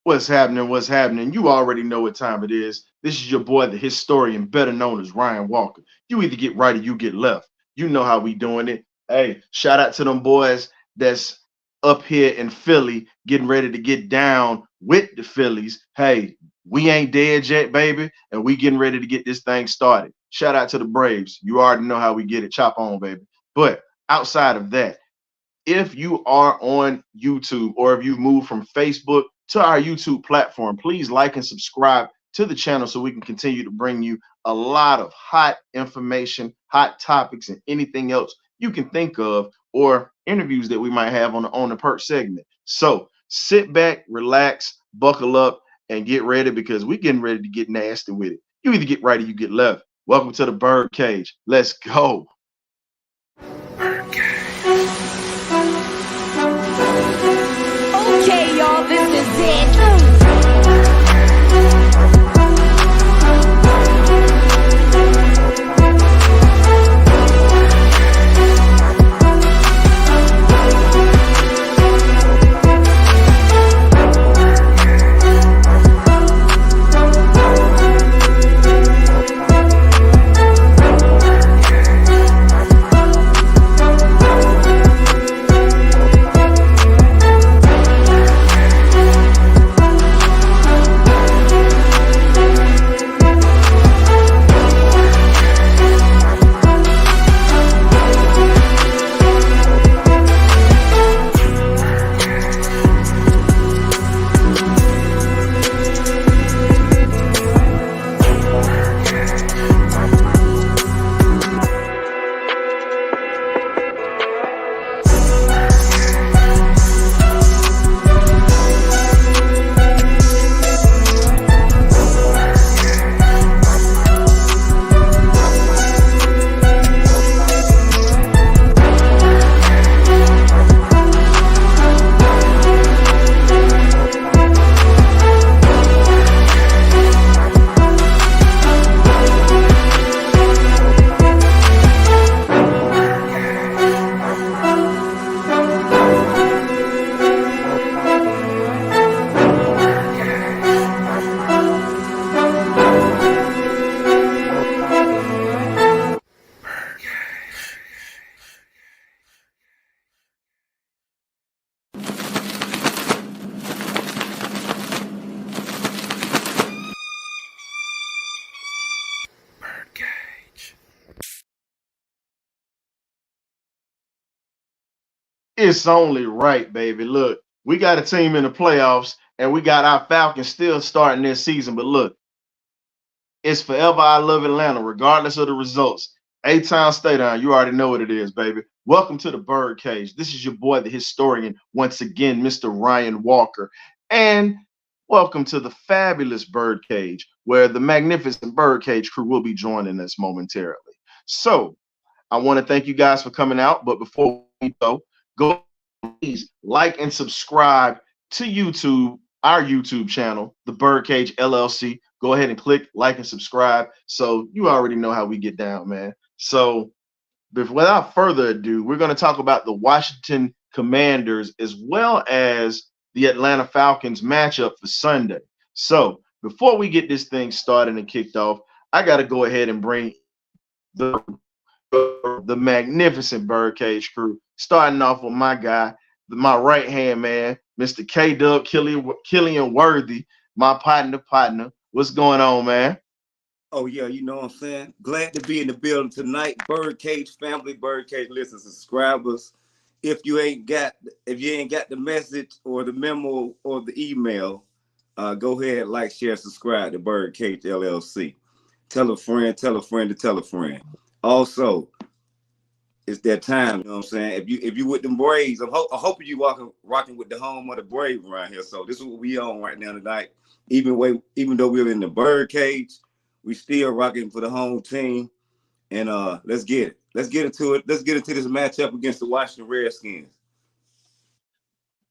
What's happening? What's happening? You already know what time it is. This is your boy, the historian, better known as Ryan Walker. You either get right or you get left. You know how we doing it. Hey, shout out to them boys that's up here in Philly getting ready to get down with the Phillies. Hey, we ain't dead yet, baby, and we getting ready to get this thing started. Shout out to the Braves. You already know how we get it. Chop on, baby. But outside of that, if you are on YouTube or if you've moved from Facebook to our YouTube platform, please like and subscribe to the channel so we can continue to bring you a lot of hot information, hot topics, and anything else you can think of, or interviews that we might have on the perk segment. So sit back, relax, buckle up, and get ready because we're getting ready to get nasty with it. You either get right or you get left. Welcome to the BirdCage. Let's go. Okay, y'all, this is it. It's only right, baby. Look, we got a team in the playoffs, and we got our Falcons still starting their season. But look, it's forever I love Atlanta, regardless of the results. A-Town, stay down. You already know what it is, baby. Welcome to the BirdCage. This is your boy, the historian, once again, Mr. Ryan Walker. And welcome to the fabulous BirdCage, where the magnificent BirdCage crew will be joining us momentarily. So I want to thank you guys for coming out. But before we go please like and subscribe to YouTube, our YouTube channel, the BirdCage LLC. Go ahead and click like and subscribe. So you already know how we get down, man. So without further ado, we're going to talk about the Washington Commanders as well as the Atlanta Falcons matchup for Sunday. So before we get this thing started and kicked off, I got to go ahead and bring the magnificent BirdCage crew, starting off with my guy, my right hand man, Mr. K-Dub Killian Worthy, my partner. What's going on, man? Oh yeah, you know what I'm saying? Glad to be in the building tonight. BirdCage family, BirdCage listeners, subscribers. If you ain't got the message or the memo or the email, go ahead, like, share, subscribe to BirdCage LLC. Tell a friend to tell a friend. Also, it's that time, you know what I'm saying? If you with them Braves, I'm hoping you rocking with the home of the Braves around here. So this is what we on right now tonight. Even though we're in the BirdCage, we still rocking for the home team. And let's get it. Let's get into it. Let's get into this matchup against the Washington Redskins.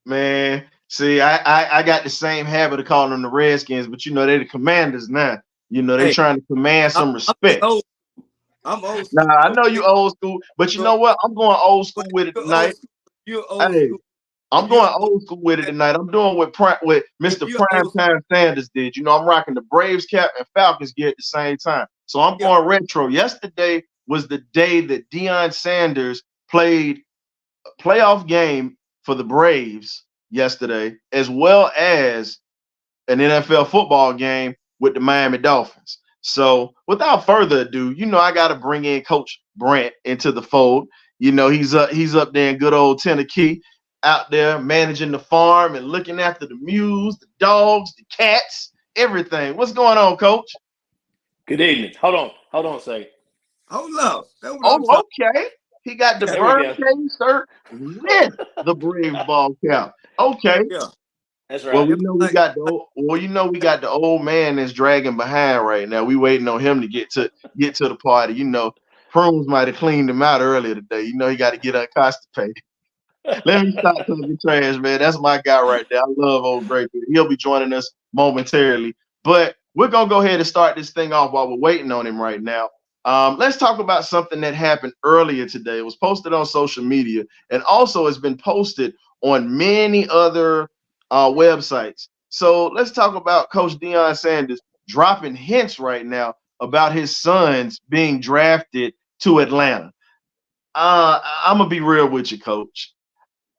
Man, see, I got the same habit of calling them the Redskins, but you know they're the Commanders now. You know they're trying to command some respect. I'm old school. Nah, I know you old school, but you know what? I'm going old school with it tonight. You're old school. I'm going old school with it tonight. I'm doing what Mr. Primetime Sanders did. You know, I'm rocking the Braves cap and Falcons gear at the same time. So I'm going retro. Yesterday was the day that Deion Sanders played a playoff game for the Braves yesterday, as well as an NFL football game with the Miami Dolphins. So without further ado, you know, I got to bring in Coach Brent into the fold. You know, he's up there in good old Tennessee, out there managing the farm and looking after the mules, the dogs, the cats, everything. What's going on, Coach? Good evening. Hold on a second. Hold up. Oh, okay. He got the BirdCage shirt with the Braves ball cap. Okay. Yeah. That's right. Well, we know we got the old man that's dragging behind right now. We waiting on him to get to the party. You know, Prunes might have cleaned him out earlier today. You know, he got to get unconstipated. Let me stop talking trash, man. That's my guy right there. I love old Great. He'll be joining us momentarily, but we're gonna go ahead and start this thing off while we're waiting on him right now. Let's talk about something that happened earlier today. It was posted on social media, and also it's been posted on many other websites. So let's talk about Coach Deion Sanders dropping hints right now about his sons being drafted to Atlanta. I'm gonna be real with you, Coach.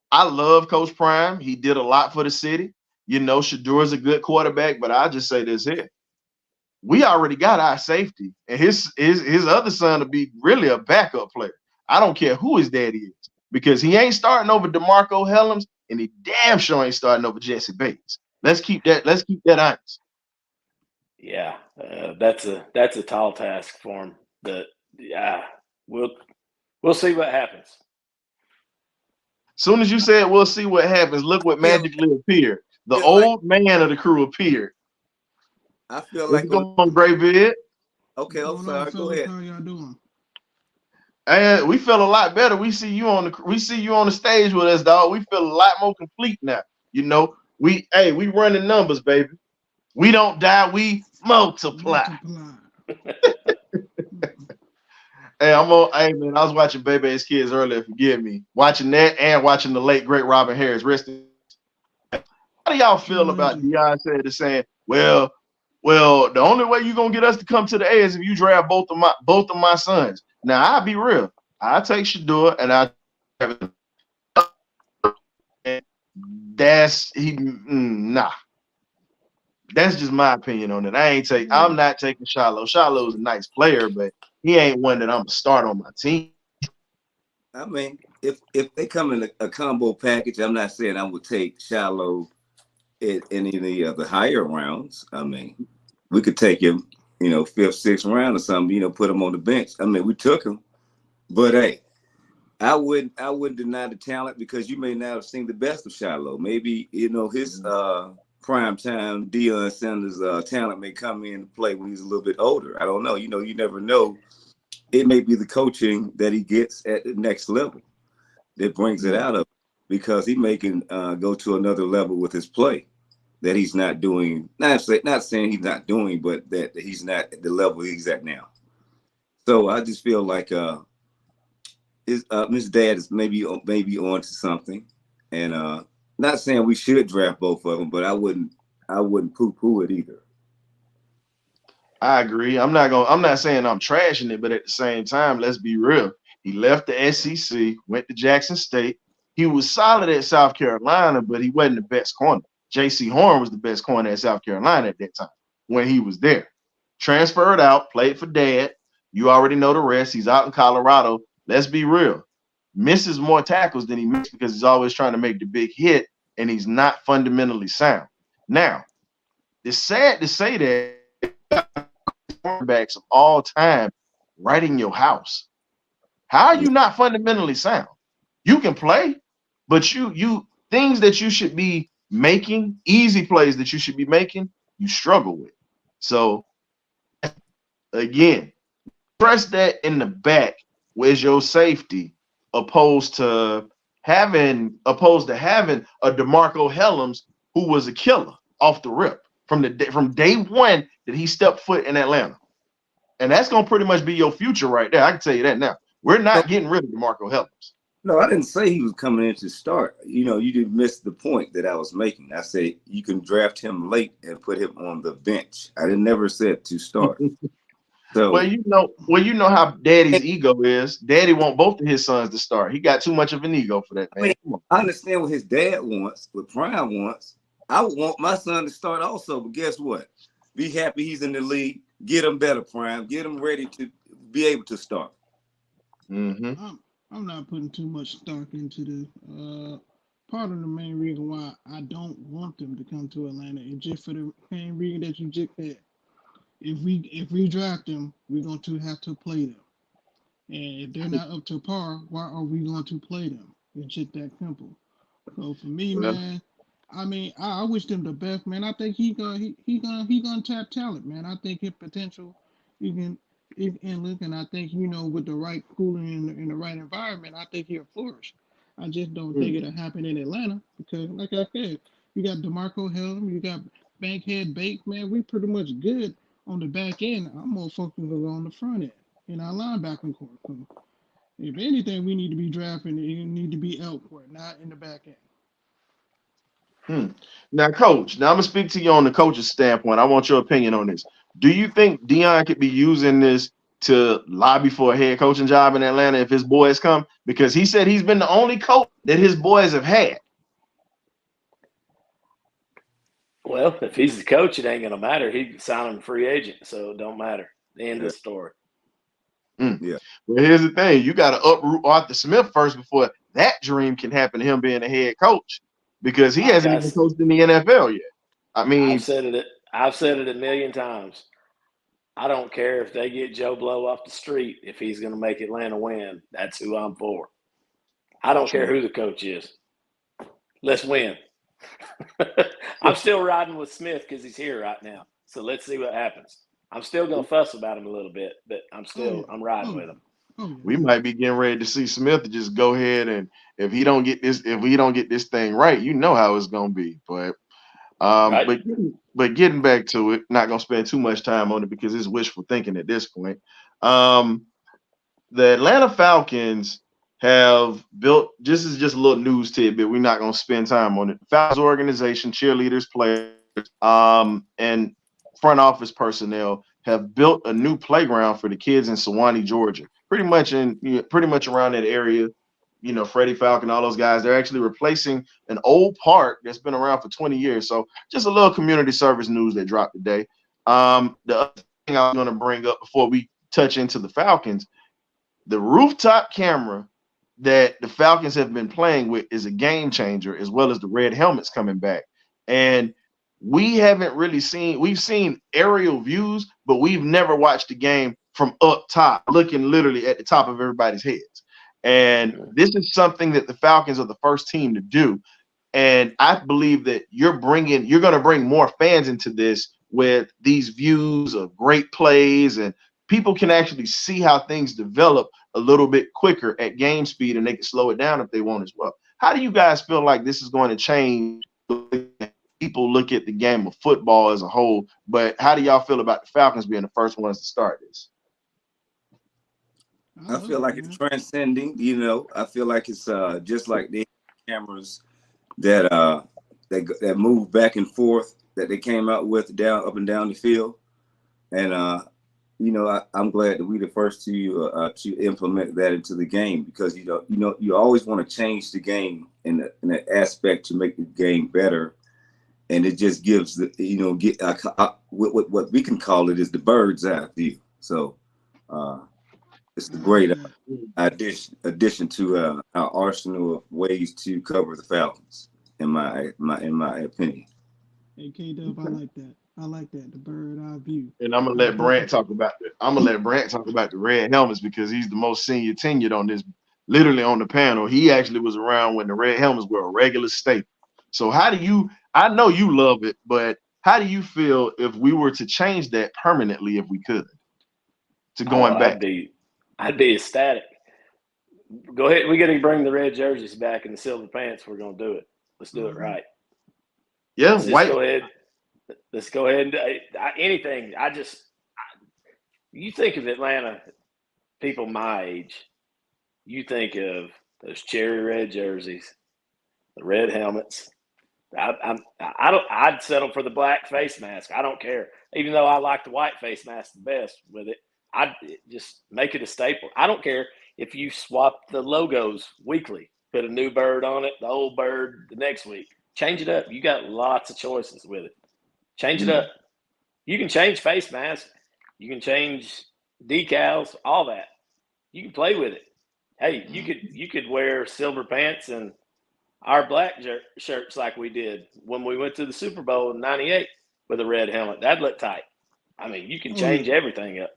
I love Coach Prime. He did a lot for the city. You know, Shadur's a good quarterback, but I'll just say this here. We already got our safety, and his other son will be really a backup player. I don't care who his daddy is, because he ain't starting over DeMarco Hellams, and he damn sure ain't starting over Jesse Bates. Let's keep that honest. Yeah, that's a tall task for him. But yeah, we'll see what happens. Soon as you said we'll see what happens, look what magically appeared. The old man of the crew appeared. I feel like on Great Beard. Okay, I'm sorry. Go ahead. How y'all doing? And we feel a lot better. We see you on the stage with us, dog. We feel a lot more complete now. You know, we running numbers, baby. We don't die, we multiply. Hey, man, I was watching Bebe's Kids earlier, forgive me. Watching that and watching the late great Robin Harris. Rest in. How do y'all feel about Deion Sanders saying, well, the only way you're gonna get us to come to the A is if you draft both of my sons. Now I'll be real. I take Shadur and nah. That's just my opinion on it. I'm not taking Shiloh. Shiloh's a nice player, but he ain't one that I'm gonna start on my team. I mean, if they come in a combo package, I'm not saying I would take Shiloh in any of the higher rounds. I mean, we could take him, you know, 5th, 6th round or something, you know, put him on the bench. I mean, we took him, but hey, I wouldn't deny the talent, because you may not have seen the best of Shiloh. Maybe, you know, his prime time Deion Sanders talent may come in play when he's a little bit older. I don't know. You know, you never know. It may be the coaching that he gets at the next level that brings it out of him, because he may can go to another level with his play that he's not doing. Not saying he's not doing, but that he's not at the level he's at now. So I just feel like his dad is maybe on to something, and not saying we should draft both of them, but I wouldn't poo-poo it either. I agree. I'm not saying I'm trashing it, but at the same time, let's be real. He left the SEC, went to Jackson State. He was solid at South Carolina, but he wasn't the best corner. J.C. Horn was the best corner at South Carolina at that time when he was there. Transferred out, played for Dad. You already know the rest. He's out in Colorado. Let's be real. Misses more tackles than he makes, because he's always trying to make the big hit, and he's not fundamentally sound. Now, it's sad to say that quarterbacks of all time right in your house. How are you not fundamentally sound? You can play, but you things that you should be making, easy plays that you should be making, you struggle with. So again, press that in the back. Where's your safety? Opposed to having a DeMarco Hellams, who was a killer off the rip from day one that he stepped foot in Atlanta. And that's gonna pretty much be your future right there. I can tell you that now. We're not getting rid of DeMarco Hellams. No, I didn't say he was coming in to start. You know, you did miss the point that I was making. I said you can draft him late and put him on the bench. I didn't never said to start. Well, So you know how Daddy's ego is. Daddy want both of his sons to start. He got too much of an ego for that, I mean, man. Come on. I understand what his dad wants, what Prime wants. I would want my son to start also, but guess what? Be happy he's in the league. Get him better, Prime. Get him ready to be able to start. Mm-hmm. I'm not putting too much stock into this. Part of the main reason why I don't want them to come to Atlanta is just for the same reason that you just said. If we draft them, we're going to have to play them. And if they're not up to par, why are we going to play them? It's just that simple. So for me, Well, man, I mean, I wish them the best, man. I think he gonna tap talent, man. I think his potential, he can, and look, and I think with the right cooling in the right environment, I think he'll flourish. I just don't think mm. it'll happen in Atlanta because, like I said, you got DeMarco Hellum, you got Bankhead Bake, man. We pretty much good on the back end. I'm more focused on the front end in our linebacking core. So if anything, we need to be drafting. It need to be elsewhere, not in the back end. Hmm. Now, Coach, now I'm gonna speak to you on the coach's standpoint. I want your opinion on this. Do you think Dion could be using this to lobby for a head coaching job in Atlanta if his boys come? Because he said he's been the only coach that his boys have had. Well, if he's the coach, it ain't gonna matter. He can sign him free agent, so it don't matter. The end of the story. Yeah. Well, here's the thing: you got to uproot Arthur Smith first before that dream can happen to him being a head coach, because he Like hasn't I, even coached in the NFL yet. I I've mean, said it. I've said it a million times. I don't care if they get Joe Blow off the street. If he's going to make Atlanta win, that's who I'm for. I don't care who the coach is. Let's win. I'm still riding with Smith because he's here right now. So let's see what happens. I'm still going to fuss about him a little bit, but I'm riding with him. we might be getting ready to see Smith just go ahead and if we don't get this thing right, you know how it's gonna be. But Right. but getting back to it, not gonna spend too much time on it because it's wishful thinking at this point. Um, the Atlanta Falcons have built. This is just a little news tidbit. We're not gonna spend time on it. Falcons organization, cheerleaders, players, and front office personnel have built a new playground for the kids in Suwanee, Georgia. Pretty much around that area. You know, Freddie Falcon, all those guys. They're actually replacing an old park that's been around for 20 years. So just a little community service news that dropped today. The other thing I was going to bring up before we touch into the Falcons, the rooftop camera that the Falcons have been playing with is a game changer, as well as the red helmets coming back. And we've seen aerial views, but we've never watched the game from up top, looking literally at the top of everybody's heads. And this is something that the Falcons are the first team to do. And I believe that you're going to bring more fans into this with these views of great plays, and people can actually see how things develop a little bit quicker at game speed, and they can slow it down if they want as well. How do you guys feel like this is going to change people look at the game of football as a whole? But how do y'all feel about the Falcons being the first ones to start this? I feel like it's transcending, I feel like it's just like the cameras that that move back and forth that they came out with up and down the field. And I'm glad that we the first to implement that into the game, because you always want to change the game in an aspect to make the game better. And it just gives what we can call it is the bird's eye view. So it's a great addition to our arsenal of ways to cover the Falcons, in my opinion. Hey, K-Dub, I like that. I like that, the bird eye view. And I'm gonna let Brant talk about the red helmets, because he's the most senior tenured on this, literally on the panel. He actually was around when the red helmets were a regular staple. So I know you love it, but how do you feel if we were to change that permanently, if we could, to going back? I'd be ecstatic. Go ahead. We got to bring the red jerseys back and the silver pants. We're going to do it. Let's do it right. Yeah, Let's go ahead. Let's go ahead and anything. You think of Atlanta, people my age, you think of those cherry red jerseys, the red helmets. I'd settle for the black face mask. I don't care. Even though I like the white face mask the best with it, I'd just make it a staple. I don't care if you swap the logos weekly, put a new bird on it, the old bird the next week. Change it up. You got lots of choices with it. Change it up. You can change face masks. You can change decals, all that. You can play with it. Hey, you could wear silver pants and our black shirts like we did when we went to the Super Bowl in '98 with a red helmet. That'd look tight. I mean, you can change everything up.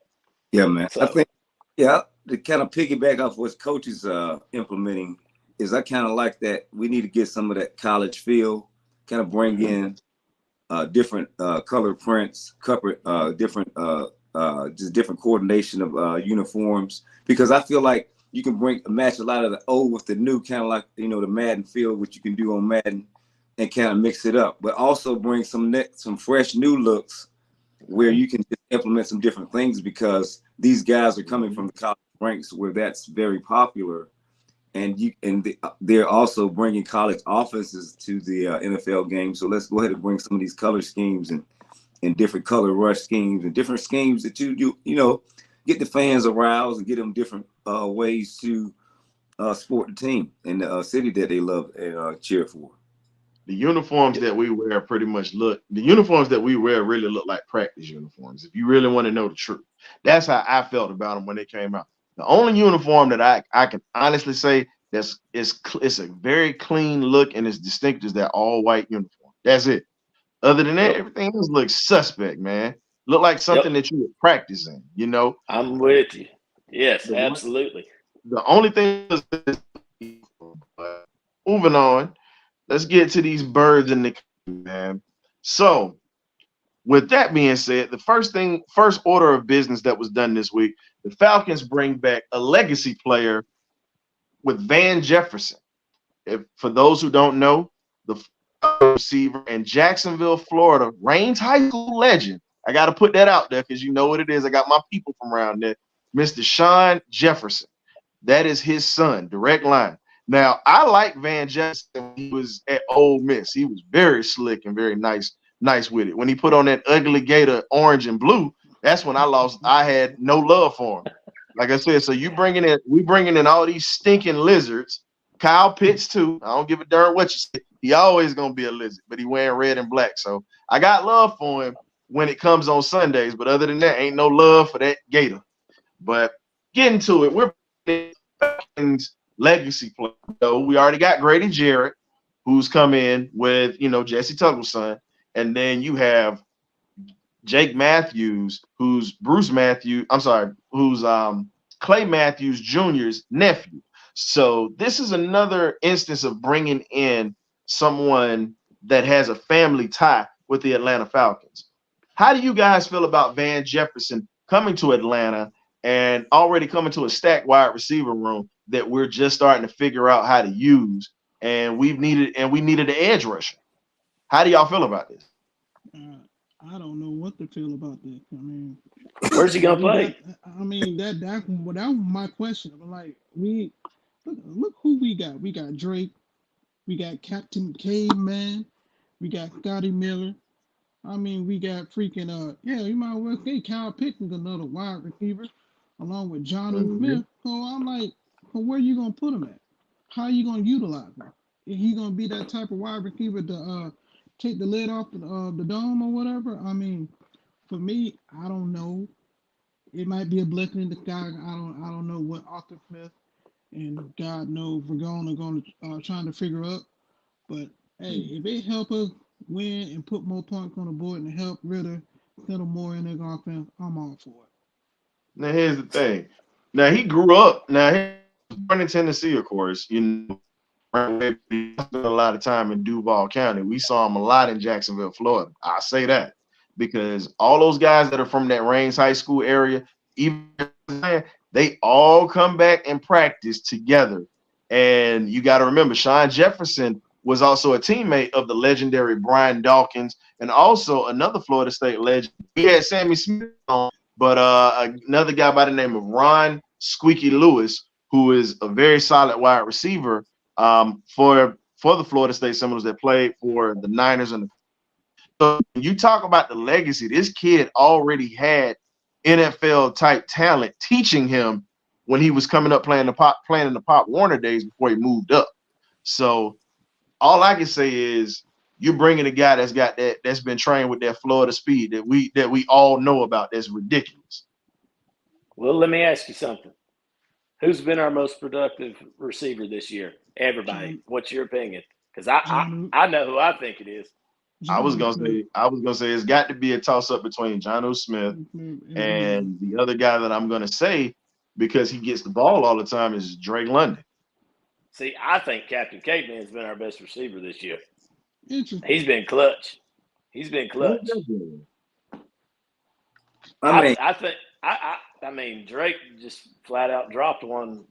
Yeah, man. So, I think, to kind of piggyback off what Coach is implementing is I kind of like that. We need to get some of that college feel, kind of bring in different color prints, different just different coordination of uniforms, because I feel like you can match a lot of the old with the new, kind of like, the Madden feel, which you can do on Madden, and kind of mix it up, but also bring some fresh new looks where you can just implement some different things, because these guys are coming from the college ranks where that's very popular, and they're also bringing college offenses to the NFL game. So let's go ahead and bring some of these color schemes and different color rush schemes and different schemes that you get the fans aroused and get them different ways to support the team and the city that they love and cheer for. The uniforms that we wear really look like practice uniforms. If you really want to know the truth, that's how I felt about them when they came out. The only uniform that I can honestly say it's a very clean look and it's distinct is that all white uniform. That's it. Other than that, everything else looks suspect, man. Look like something that you would practice in, I'm with you. Yes, absolutely. The only thing is, moving on, let's get to these birds in the man. So, with that being said, the first order of business that was done this week, the Falcons bring back a legacy player with Van Jefferson. For those who don't know, the receiver in Jacksonville, Florida, Reigns High School legend. I got to put that out there because you know what it is. I got my people from around there. Mr. Sean Jefferson. That is his son, direct line. Now, I like Van Jefferson when he was at Ole Miss. He was very slick and very nice with it. When he put on that ugly gator orange and blue, that's when I had no love for him. Like I said, so we bringing in all these stinking lizards. Kyle Pitts too. I don't give a darn what you say. He always gonna be a lizard, but he wearing red and black. So I got love for him when it comes on Sundays. But other than that, ain't no love for that gator. But getting to it, we're legacy player. So we already got Grady Jarrett, who's come in with Jesse Tuggle's son, and then you have Jake Matthews, who's Clay Matthews Jr.'s nephew. So this is another instance of bringing in someone that has a family tie with the Atlanta Falcons. How do you guys feel about Van Jefferson coming to Atlanta and already coming to a stacked wide receiver room that we're just starting to figure out how to use, and we needed an edge rusher? How do y'all feel about this? I don't know what to feel about this. I mean, where's he gonna play? That was my question. Like, look who we got. We got Drake. We got Captain Caveman. We got Scotty Miller. I mean, we got freaking you might well say Kyle Pickens, another wide receiver, along with Jonnu Smith. So I'm like, where you gonna put him at? How you gonna utilize him? Is he gonna be that type of wide receiver to take the lid off the dome or whatever? I mean, for me, I don't know. It might be a blessing in the sky. I don't know what Arthur Smith and God knows Vergone are going to trying to figure out. But hey, if it help us win and put more points on the board and help Ritter settle more in their offense, I'm all for it. Now here's the thing. Now he grew up. Now he was born in Tennessee, of course. He spent a lot of time in Duval County. We saw him a lot in Jacksonville, Florida. I say that because all those guys that are from that Reigns High School area, even they all come back and practice together. And you got to remember, Sean Jefferson was also a teammate of the legendary Brian Dawkins and also another Florida State legend. We had Sammy Smith on, but another guy by the name of Ron Squeaky Lewis, who is a very solid wide receiver for the Florida State Seminoles that played for the Niners. And so when you talk about the legacy, this kid already had NFL type talent teaching him when he was coming up playing in the Pop Warner days before he moved up. So all I can say is you're bringing a guy that's been trained with that Florida speed that we all know about. That's ridiculous. Well, let me ask you something. Who's been our most productive receiver this year? Everybody. What's your opinion? Because I know who I think it is. I was gonna say it's got to be a toss up between Jonnu Smith and the other guy that I'm gonna say, because he gets the ball all the time, is Drake London. See, I think Captain Caveman's been our best receiver this year. Interesting. He's been clutch. I mean, Drake just flat out dropped one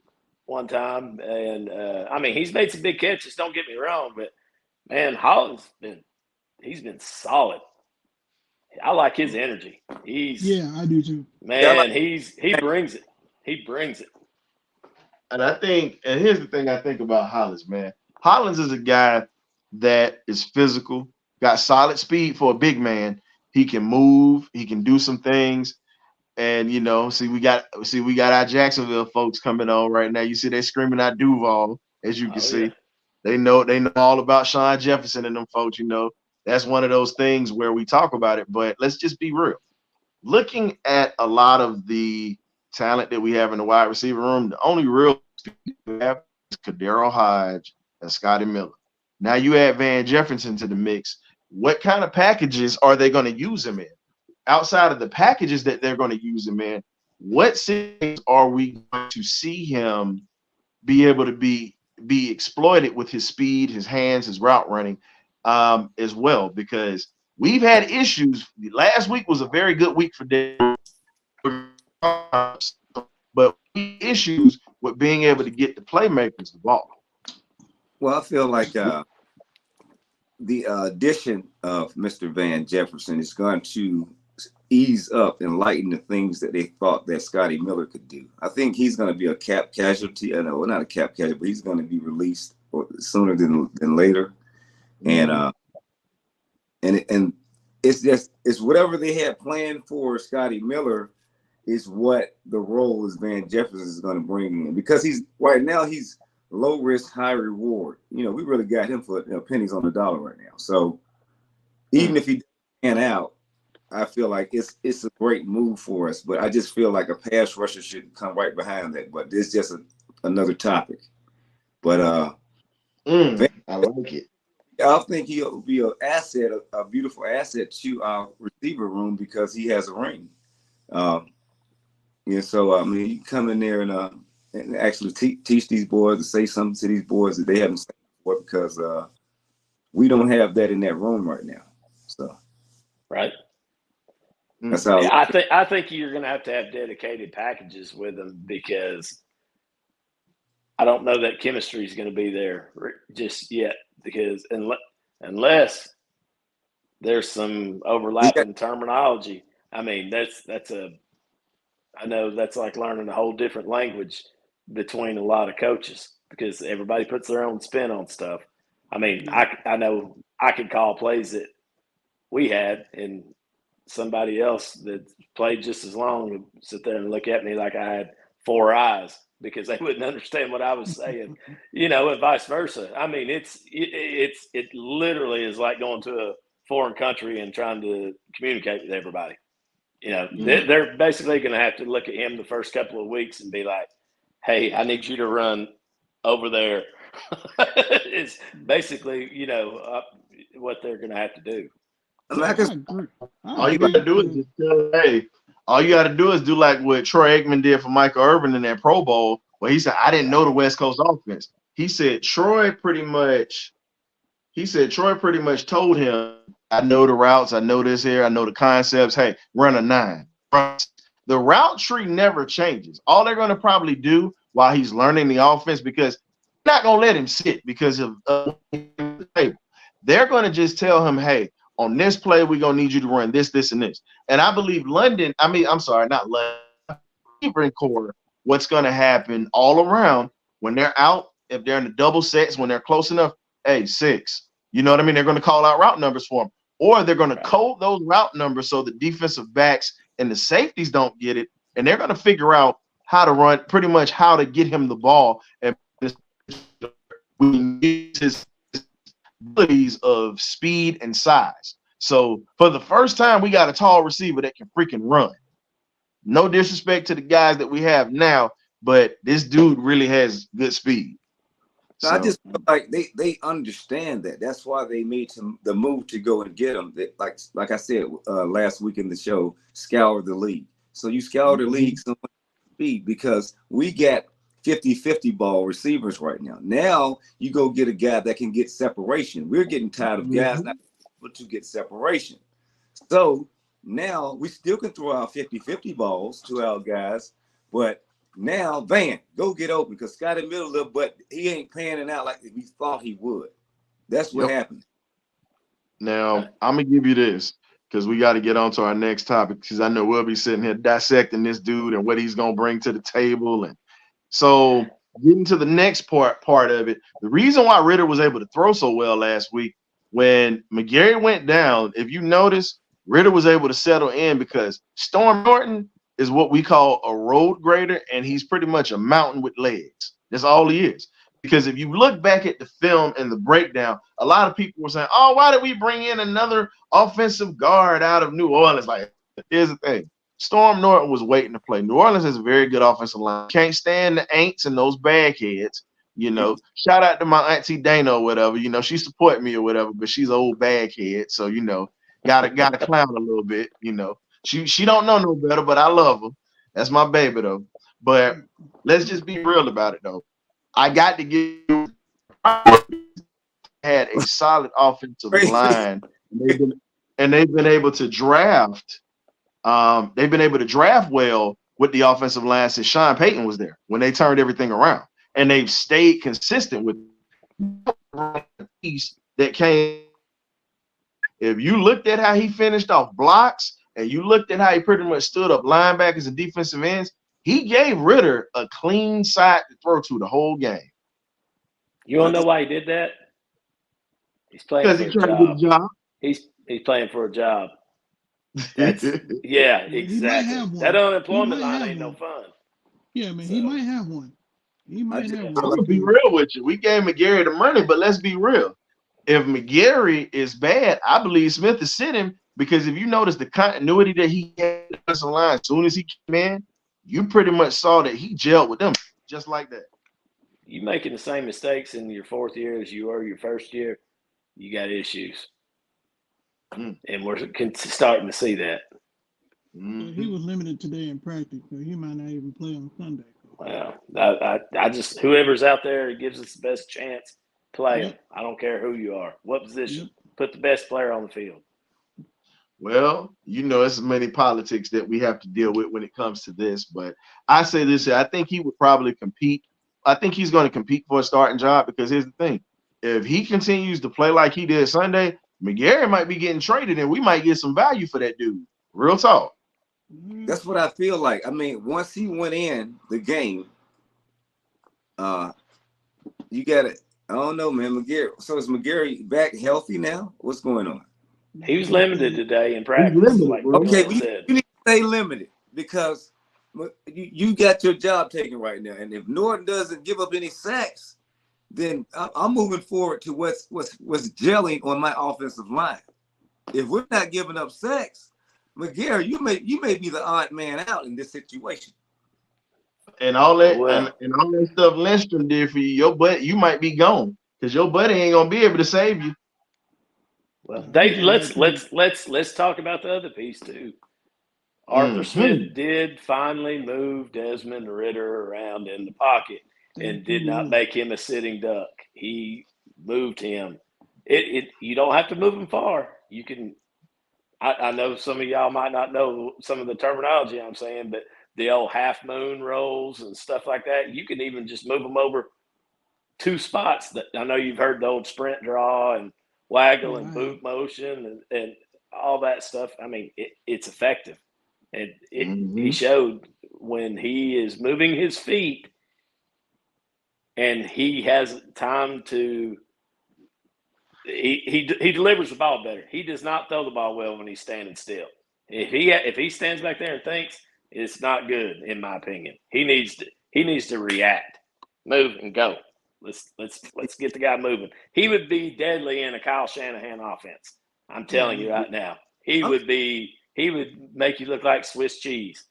time, and I mean, he's made some big catches. Don't get me wrong, but man, he's been solid. I like his energy. I do too. Man, he brings it. He brings it. And here's the thing I think about Hollins, man. Hollins is a guy that is physical, got solid speed for a big man. He can move, he can do some things. And we got our Jacksonville folks coming on right now. You see they screaming out Duval, as you can see. Yeah. They know all about Sean Jefferson and them folks, That's one of those things where we talk about it, but let's just be real. Looking at a lot of the talent that we have in the wide receiver room, the only real we have is Kadero Hodge and Scotty Miller. Now you add Van Jefferson to the mix. What kind of packages are they going to use him in? Outside of the packages that they're going to use him in, what things are we going to see him be able to be exploited with his speed, his hands, his route running as well? Because we've had issues. Last week was a very good week for them, but issues with being able to get the playmakers the ball. Well, I feel like the addition of Mr. Van Jefferson is going to ease up and lighten the things that they thought that Scotty Miller could do. I think he's going to be a cap casualty. I know, not a cap casualty, but he's going to be released sooner than later. And it's whatever they had planned for Scotty Miller is what the role is Van Jefferson is going to bring in, because he's low risk, high reward. We really got him for pennies on the dollar right now. So even if he pan out, I feel like it's a great move for us. But I just feel like a pass rusher should come right behind that. But it's just another topic. But I like it. I think he'll be a beautiful asset to our receiver room because he has a ring. So I mean, you come in there and actually teach these boys and say something to these boys that they haven't said before, because we don't have that in that room right now. So, right. That's how I think you're going to have dedicated packages with them, because I don't know that chemistry is going to be there just yet, because unless there's some overlapping terminology. I mean, I know that's like learning a whole different language between a lot of coaches, because everybody puts their own spin on stuff. I mean, I know I could call plays that we had, and somebody else that played just as long would sit there and look at me like I had four eyes, because they wouldn't understand what I was saying, and vice versa. I mean, it literally is like going to a foreign country and trying to communicate with everybody. They're basically going to have to look at him the first couple of weeks and be like, hey, I need you to run over there. It's basically, what they're going to have to do. All you got to do is just tell, hey, all you got to do is do like what Troy Aikman did for Michael Irvin in that Pro Bowl, where he said, I didn't know the West Coast offense. He said Troy pretty much told him, I know the routes, I know this here, I know the concepts. Hey, run a 9. The route tree never changes. All they're going to probably do while he's learning the offense, because they're not going to let him sit because of the table. They're going to just tell him, hey, on this play, we're going to need you to run this, this, and this. And I believe receiving core what's going to happen all around when they're out. If they're in the double sets, when they're close enough, hey, 6. You know what I mean? They're going to call out route numbers for them, or they're going to code those route numbers so the defensive backs and the safeties don't get it, and they're going to figure out how to run, pretty much how to get him the ball and his abilities of speed and size. So for the first time, we got a tall receiver that can freaking run. No disrespect to the guys that we have now, but this dude really has good speed. So I just feel like they understand that. That's why they made the move to go and get him. That, like I said last week in the show, scour the league. So you scour the league so much speed because we got 50-50 ball receivers right now. Now you go get a guy that can get separation. We're getting tired of guys not able to get separation. So now we still can throw out 50-50 balls to our guys, but now Van, go get open because Scotty Miller, but he ain't panning out like we thought he would. That's what happened. Now I'm gonna give you this because we got to get on to our next topic because I know we'll be sitting here dissecting this dude and what he's gonna bring to the table. And so getting to the next part of it, the reason why Ritter was able to throw so well last week when Mcgary went down, if you notice, Ritter was able to settle in because Storm Norton is what we call a road grader, and he's pretty much a mountain with legs. That's all he is. Because if you look back at the film and the breakdown, a lot of people were saying, oh, why did we bring in another offensive guard out of New Orleans? Like, here's the thing. Storm Norton was waiting to play. New Orleans has a very good offensive line. Can't stand the ain'ts and those bagheads. You know, shout out to my auntie Dana or whatever. You know, she support me or whatever, but she's an old baghead. So, you know, gotta clown a little bit, you know. She don't know no better, but I love her. That's my baby though. But let's just be real about it though. I got to give had a solid offensive line, and they've been able to draft. They've been able to draft well with the offensive line since Sean Payton was there when they turned everything around, and they've stayed consistent with the piece that came. If you looked at how he finished off blocks, and you looked at how he pretty much stood up linebackers and defensive ends, he gave Ritter a clean side to throw to the whole game. You want to know why he did that? He's playing because he's trying to get a job. He's playing for a job. That's yeah, exactly. That unemployment line ain't no fun. Yeah, man, he might have one. He might have one. I'm gonna be real with you. We gave Mcgary the money, but let's be real. If Mcgary is bad, I believe Smith is sitting because if you notice the continuity that he had in the line, as soon as he came in, you pretty much saw that he gelled with them just like that. You making the same mistakes in your fourth year as you were your first year, you got issues. And we're starting to see that. He was limited today in practice, so he might not even play on Sunday. Well, I just whoever's out there gives us the best chance, play him. I don't care who you are, what position. Put the best player on the field. Well, you know, it's many politics that we have to deal with when it comes to this. But I say this, I think he would probably compete. I think he's going to compete for a starting job because here's the thing. If he continues to play like he did Sunday, Mcgary might be getting traded and we might get some value for that dude. Real talk. That's what I feel like. I mean, once he went in the game, you got it. I don't know, man. Mcgary. So is Mcgary back healthy now? What's going on? He was limited today in practice. Okay, you need to stay limited because you got your job taken right now. And if Norton doesn't give up any sacks, then I'm moving forward to what's gelling on my offensive line. If we're not giving up sacks, Mcgary, you may be the odd man out in this situation. And all that and all that stuff Lindstrom did for you, your butt, you might be gone because your buddy ain't gonna be able to save you. Well, let's talk about the other piece too. Arthur Smith did finally move Desmond Ritter around in the pocket and did not make him a sitting duck. He moved him. You don't have to move him far. You can. I know some of y'all might not know some of the terminology I'm saying, but the old half moon rolls and stuff like that, you can even just move them over 2 spots. That I know you've heard the old sprint draw and waggle and boot motion and all that stuff. I mean, it's effective. And he showed when he is moving his feet and he has time to he delivers the ball better. He does not throw the ball well when he's standing still. If he stands back there and thinks, it's not good, in my opinion. He needs to react, move, and go. Let's get the guy moving. He would be deadly in a Kyle Shanahan offense. I'm telling you right now. He would make you look like Swiss cheese.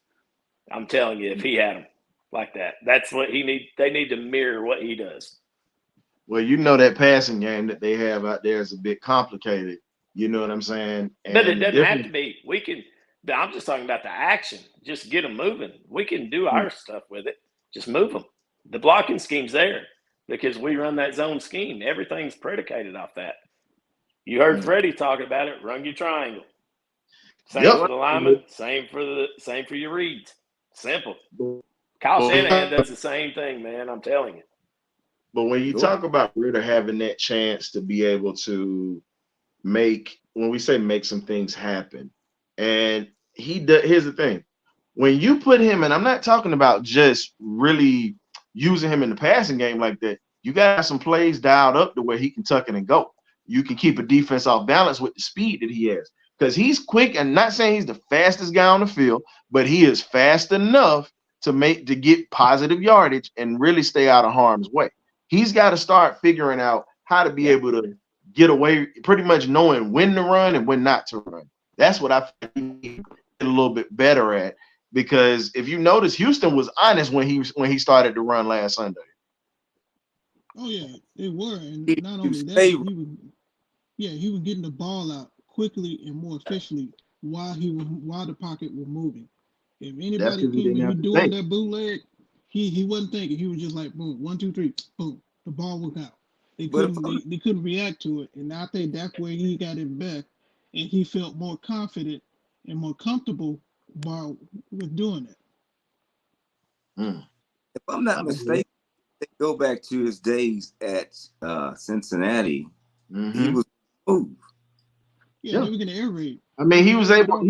I'm telling you, if he had him like that. That's what he need. They need to mirror what he does. Well, you know that passing game that they have out there is a bit complicated. You know what I'm saying? But it doesn't have to be. We can. I'm just talking about the action. Just get them moving. We can do our stuff with it. Just move them. The blocking scheme's there because we run that zone scheme. Everything's predicated off that. You heard Freddie talking about it. Run your triangle. Same for the lineman. Same for your reads. Simple. Kyle Shanahan does the same thing, man. I'm telling you. But when you talk about Ritter having that chance to be able to make some things happen, and he does. Here's the thing: when you put him, and I'm not talking about just really using him in the passing game like that. You got some plays dialed up to where he can tuck it and go. You can keep a defense off balance with the speed that he has, because he's quick. And not saying he's the fastest guy on the field, but he is fast enough to get positive yardage and really stay out of harm's way. He's got to start figuring out how to be able to get away, pretty much knowing when to run and when not to run. That's what I feel he needs to get a little bit better at, because if you notice, Houston was honest when he started to run last Sunday. Oh yeah, they were, and not only that, he was getting the ball out quickly and more efficiently while the pocket was moving. If anybody came and doing that bootleg, he wasn't thinking. He was just like, boom, 1, 2, 3, boom, the ball was out. They couldn't react to it, and I think that's where he got it back, and he felt more confident and more comfortable with doing it. If I'm not mistaken, they go back to his days at Cincinnati. He was smooth. Yeah, they were gonna air raid. I mean, he was able.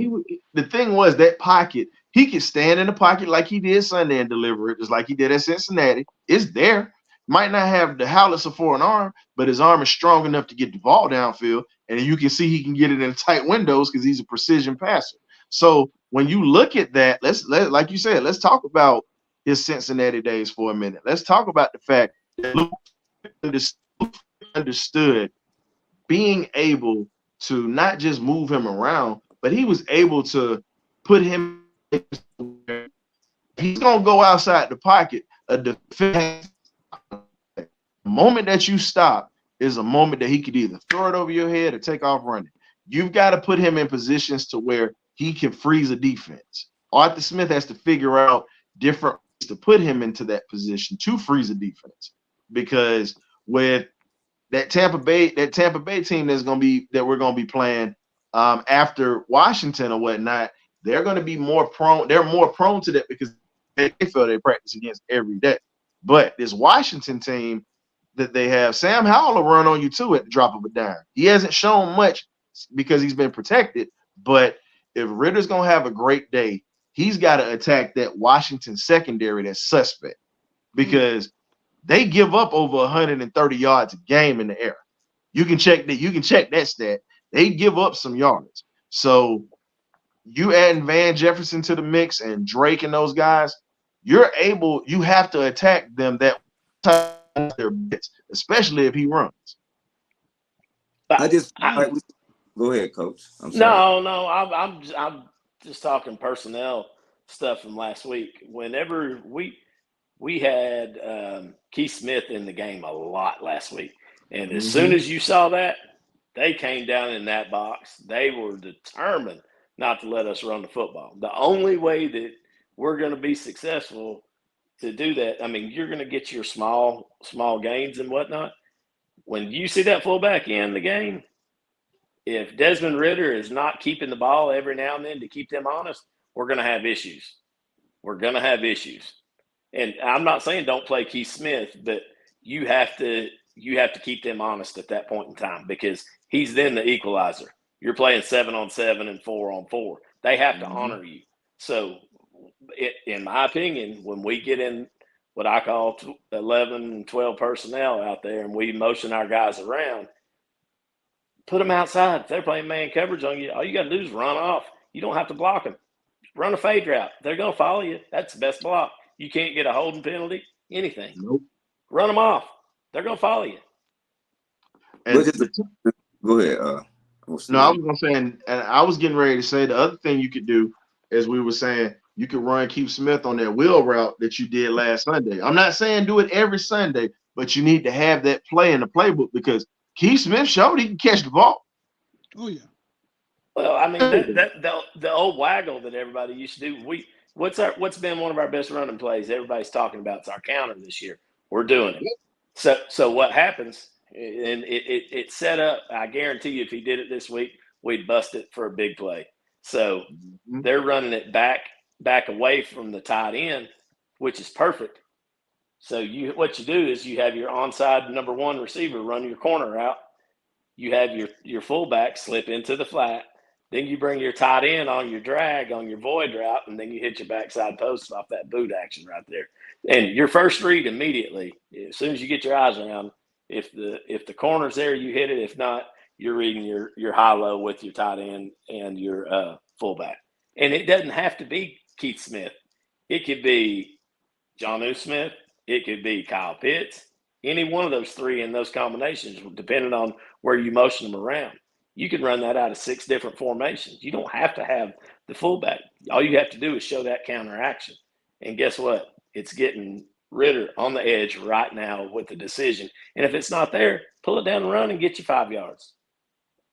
The thing was that pocket. He could stand in the pocket like he did Sunday and deliver it, just like he did at Cincinnati. It's there. Might not have the howitzer for an arm, but his arm is strong enough to get the ball downfield, and you can see he can get it in tight windows because he's a precision passer. So when you look at that, like you said, let's talk about his Cincinnati days for a minute. Let's talk about the fact that Luke understood being able to not just move him around, but he was able to put him. He's gonna go outside the pocket. A defense. The moment that you stop is a moment that he could either throw it over your head or take off running. You've got to put him in positions to where he can freeze a defense. Arthur Smith has to figure out different ways to put him into that position to freeze a defense, because with that Tampa Bay team that we're gonna be playing after Washington or whatnot, they're going to be more prone. They're more prone to that because they feel they practice against every day. But this Washington team that they have, Sam Howell will run on you too at the drop of a dime. He hasn't shown much because he's been protected. But if Ritter's going to have a great day, he's got to attack that Washington secondary that's suspect, because they give up over 130 yards a game in the air. You can check that stat. They give up some yards. So you adding Van Jefferson to the mix and Drake and those guys, you have to attack them that time their bits, especially if he runs. Go ahead, Coach. I'm sorry. No, I'm just talking personnel stuff from last week. Whenever we had Keith Smith in the game a lot last week, and as soon as you saw that, they came down in that box. They were determined not to let us run the football. The only way that we're going to be successful to do that, I mean, you're going to get your small gains and whatnot. When you see that fullback in the game, if Desmond Ridder is not keeping the ball every now and then to keep them honest, we're going to have issues. And I'm not saying don't play Keith Smith, but you have to keep them honest at that point in time, because he's then the equalizer. You're playing 7-on-7 and 4-on-4. They have to honor you. So in my opinion, when we get in what I call 11 and 12 personnel out there and we motion our guys around, put them outside. If they're playing man coverage on you, all you got to do is run off. You don't have to block them. Run a fade route. They're going to follow you. That's the best block. You can't get a holding penalty, anything. Nope. Run them off. They're going to follow you. And go ahead. no, I was gonna say, and I was getting ready to say the other thing you could do, as we were saying, you could run Keith Smith on that wheel route that you did last Sunday. I'm not saying do it every Sunday, but you need to have that play in the playbook because Keith Smith showed he can catch the ball. Oh yeah. Well, I mean the old waggle that everybody used to do. What's been one of our best running plays? Everybody's talking about it's our counter this year. We're doing it. So what happens? And it's set up. I guarantee you, if he did it this week, we'd bust it for a big play. So they're running it back away from the tight end, which is perfect. So what you do is you have your onside number one receiver run your corner out. You have your fullback slip into the flat. Then you bring your tight end on your drag on your void route, and then you hit your backside post off that boot action right there. And your first read immediately, as soon as you get your eyes around, if the corner's there, you hit it. If not, you're reading your high-low with your tight end and your fullback. And it doesn't have to be Keith Smith. It could be Jonnu Smith. It could be Kyle Pitts. Any one of those three in those combinations, depending on where you motion them around. You can run that out of 6 different formations. You don't have to have the fullback. All you have to do is show that counter action. And guess what? It's getting Ritter on the edge right now with the decision. And if it's not there, pull it down and run and get you 5 yards.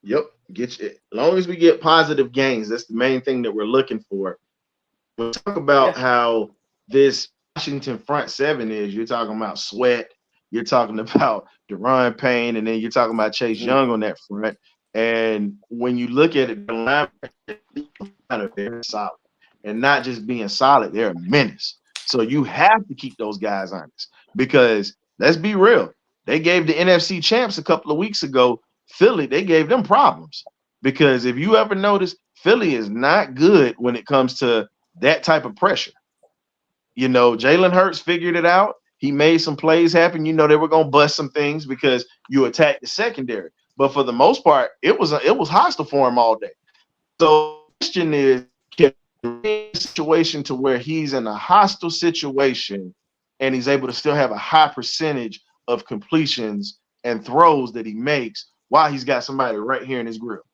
Yep. Get you. As long as we get positive gains, that's the main thing that we're looking for. When we talk about how this Washington front seven is, you're talking about Sweat, you're talking about Deron Payne, and then you're talking about Chase Young on that front. And when you look at it, the linebackers are very solid. And not just being solid, they're a menace. So you have to keep those guys honest because let's be real. They gave the NFC champs a couple of weeks ago, Philly, they gave them problems because if you ever notice, Philly is not good when it comes to that type of pressure. You know, Jalen Hurts figured it out. He made some plays happen. You know, they were going to bust some things because you attacked the secondary. But for the most part, it was hostile for him all day. So the question is, can he situation to where he's in a hostile situation and he's able to still have a high percentage of completions and throws that he makes while he's got somebody right here in his grill?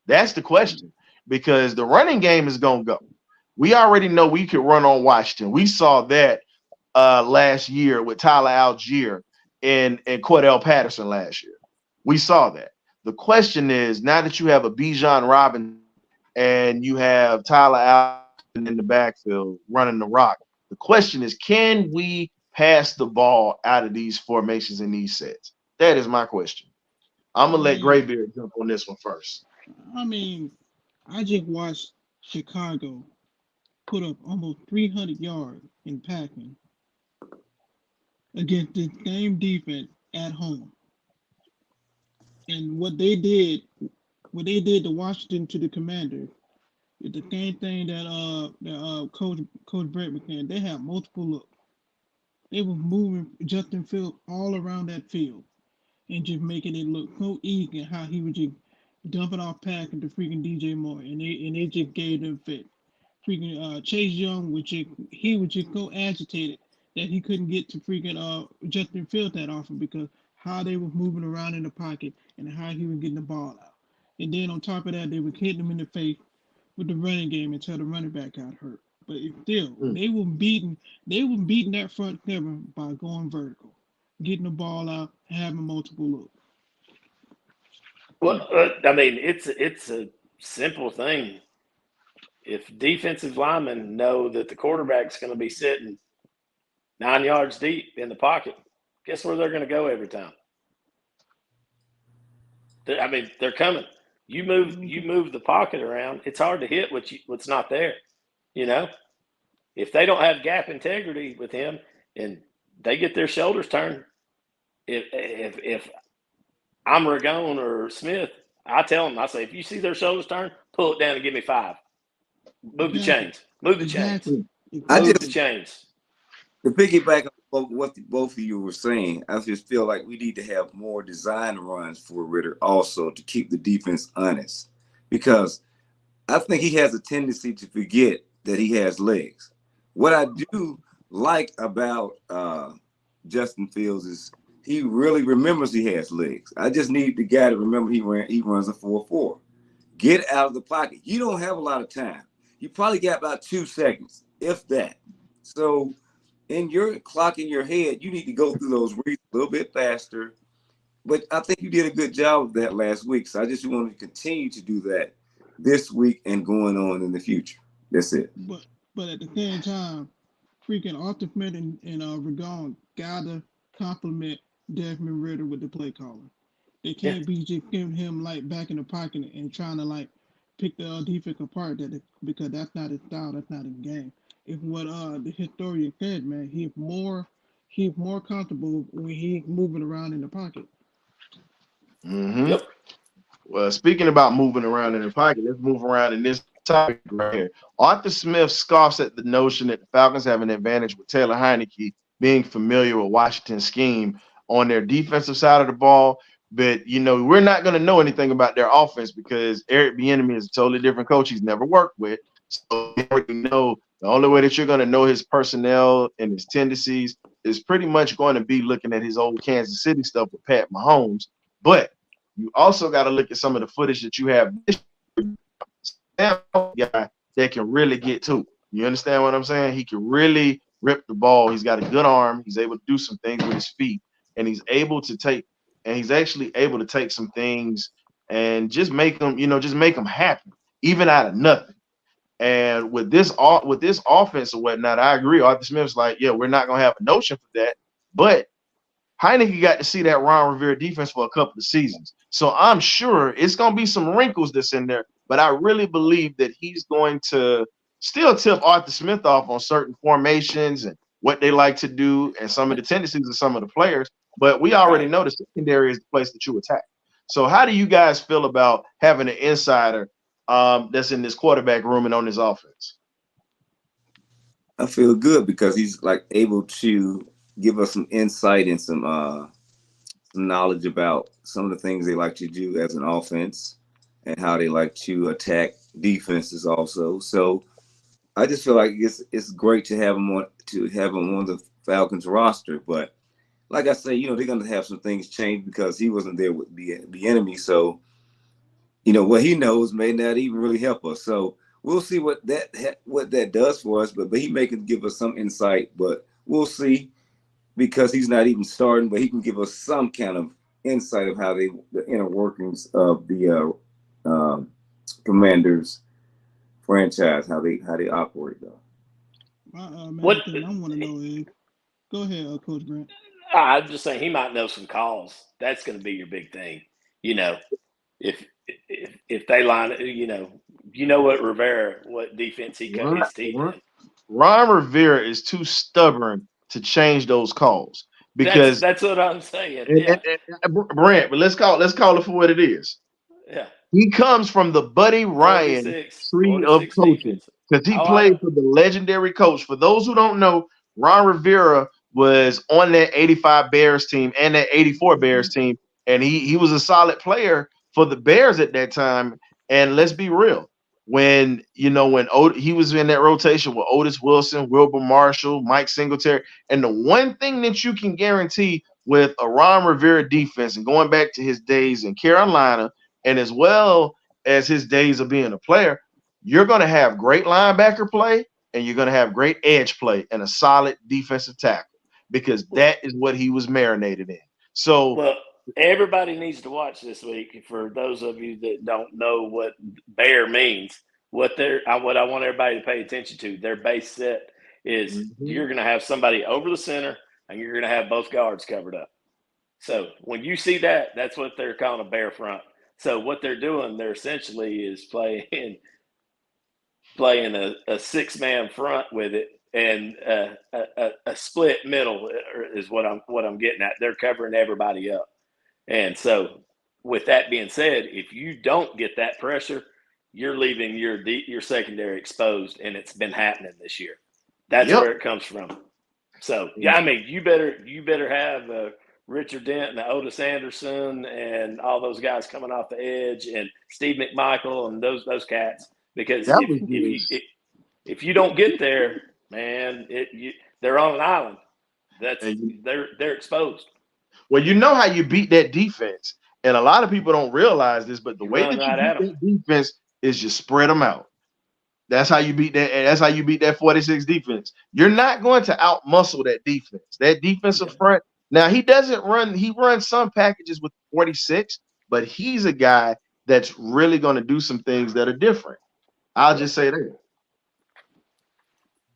That's the question because the running game is going to go. We already know we could run on Washington. We saw that last year with Tyler Algier and Cordell Patterson last year. We saw that. The question is, now that you have a Bijan Robinson and you have Tyler Allen in the backfield running the rock, the question is, can we pass the ball out of these formations in these sets? That is my question. I'm going to let Graybeard jump on this one first. I mean, I just watched Chicago put up almost 300 yards in passing against the same defense at home. And what they did to Washington to the Commanders is the same thing that Coach Brett was saying. They had multiple looks. They were moving Justin Fields all around that field and just making it look so easy how he was just dumping off passing to freaking DJ Moore, and they just gave them fit. Freaking Chase Young was just so agitated that he couldn't get to freaking Justin Fields that often because how they were moving around in the pocket and how he was getting the ball out. And then on top of that, they were hitting him in the face with the running game until the running back got hurt. But still, they were beating that front seven by going vertical, getting the ball out, having multiple looks. Well, I mean, it's a simple thing. If defensive linemen know that the quarterback's going to be sitting 9 yards deep in the pocket, guess where they're going to go every time? I mean, they're coming. You move the pocket around. It's hard to hit what's not there. You know, if they don't have gap integrity with him and they get their shoulders turned, if I'm Ragone or Smith, I tell them, I say, if you see their shoulders turned, pull it down and give me 5. Move the chains. Move the chains. I Move the just chains. to piggyback on what both of you were saying. I just feel like we need to have more design runs for Ritter also to keep the defense honest, because I think he has a tendency to forget that he has legs. What I do like about Justin Fields is he really remembers he has legs. I just need the guy to remember he runs a 4.4. Get out of the pocket. You don't have a lot of time. You probably got about 2 seconds, if that. So in your clock in your head, you need to go through those reads a little bit faster. But I think you did a good job of that last week. So I just want to continue to do that this week and going on in the future. That's it. But at the same time, freaking Arthur Smith and Regon gotta compliment Desmond Ritter with the play calling. They can't be just giving him like back in the pocket and trying to like pick the defense apart because that's not his style, that's not his game. If what the historian said, man, he's more comfortable when he's moving around in the pocket. Mm-hmm. Yep. Well, speaking about moving around in the pocket, let's move around in this topic right here. Arthur Smith scoffs at the notion that the Falcons have an advantage with Taylor Heineke being familiar with Washington's scheme on their defensive side of the ball. But, we're not going to know anything about their offense because Eric Bieniemy is a totally different coach he's never worked with. So we already know the only way that you're going to know his personnel and his tendencies is pretty much going to be looking at his old Kansas City stuff with Pat Mahomes. But you also got to look at some of the footage that you have this guy that can really get to. You understand what I'm saying? He can really rip the ball. He's got a good arm. He's able to do some things with his feet, and he's actually able to take some things and just make them happen, even out of nothing. And with this offense or whatnot, I agree. Arthur Smith's like, yeah, we're not gonna have a notion for that, but Heineke got to see that Ron Rivera defense for a couple of seasons. So I'm sure it's going to be some wrinkles that's in there, but I really believe that he's going to still tip Arthur Smith off on certain formations and what they like to do and some of the tendencies of some of the players. But we already know the secondary is the place that you attack. So how do you guys feel about having an insider that's in this quarterback room and on this offense? I feel good because he's like able to give us some insight and some knowledge about some of the things they like to do as an offense and how they like to attack defenses also. So I just feel like it's great to have him on the Falcons roster. But like I say, they're going to have some things change because he wasn't there with the enemy. So what he knows may not even really help us. So we'll see what that does for us. But he may give us some insight. But we'll see. Because he's not even starting, but he can give us some kind of insight of how the inner workings of the Commanders franchise, how they operate though. What thing I want to know is, go ahead, Coach Grant. I'm just saying he might know some calls. That's going to be your big thing. If they line, what defense he cut his teeth in. Ron Rivera is too stubborn to change those calls because that's what I'm saying. Brent, but let's call it for what it is. Yeah, he comes from the Buddy Ryan tree of coaching because he played for the legendary coach. For those who don't know, Ron Rivera was on that 85 Bears team and that 84 Bears team, and he was a solid player for the Bears at that time. And let's be real. When he was in that rotation with Otis Wilson, Wilbur Marshall, Mike Singletary, and the one thing that you can guarantee with a Ron Rivera defense and going back to his days in Carolina and as well as his days of being a player, you're going to have great linebacker play and you're going to have great edge play and a solid defensive tackle because that is what he was marinated in. So, well, everybody needs to watch this week. For those of you that don't know what bear means, what I want everybody to pay attention to, their base set is you're going to have somebody over the center and you're going to have both guards covered up. So when you see that, that's what they're calling a bear front. So what they're doing, they're essentially is playing a six-man front with it and a split middle is what I'm getting at. They're covering everybody up. And so with that being said, if you don't get that pressure, you're leaving your secondary exposed, and it's been happening this year. That's where it comes from. So yeah, I mean, you better have Richard Dent and Otis Anderson and all those guys coming off the edge and Steve McMichael and those cats, because if you don't get there, man, they're on an island. They're exposed. Well, you know how you beat that defense, and a lot of people don't realize this, but the way that you beat that defense is you spread them out. That's how you beat that. That's how you beat that 46 defense. You're not going to outmuscle that defense. That defensive front. Now he doesn't run. He runs some packages with 46, but he's a guy that's really going to do some things that are different. I'll just say that.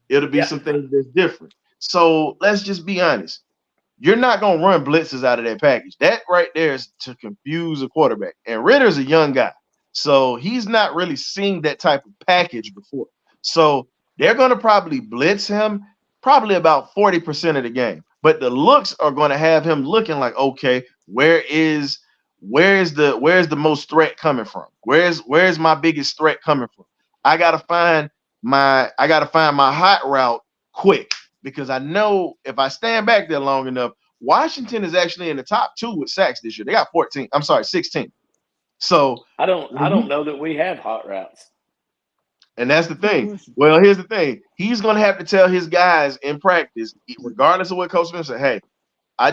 It'll be some things that's different. So let's just be honest. You're not going to run blitzes out of that package. That right there is to confuse a quarterback. And Ritter's a young guy. So he's not really seen that type of package before. So they're going to probably blitz him probably about 40% of the game. But the looks are going to have him looking like, okay, where is the most threat coming from? Where's my biggest threat coming from? I gotta find my hot route quick, because I know if I stand back there long enough, Washington is actually in the top 2 with sacks this year. They got 16. So I don't know that we have hot routes. And that's the thing. Well, here's the thing. He's going to have to tell his guys in practice, regardless of what Coach Smith said, hey, I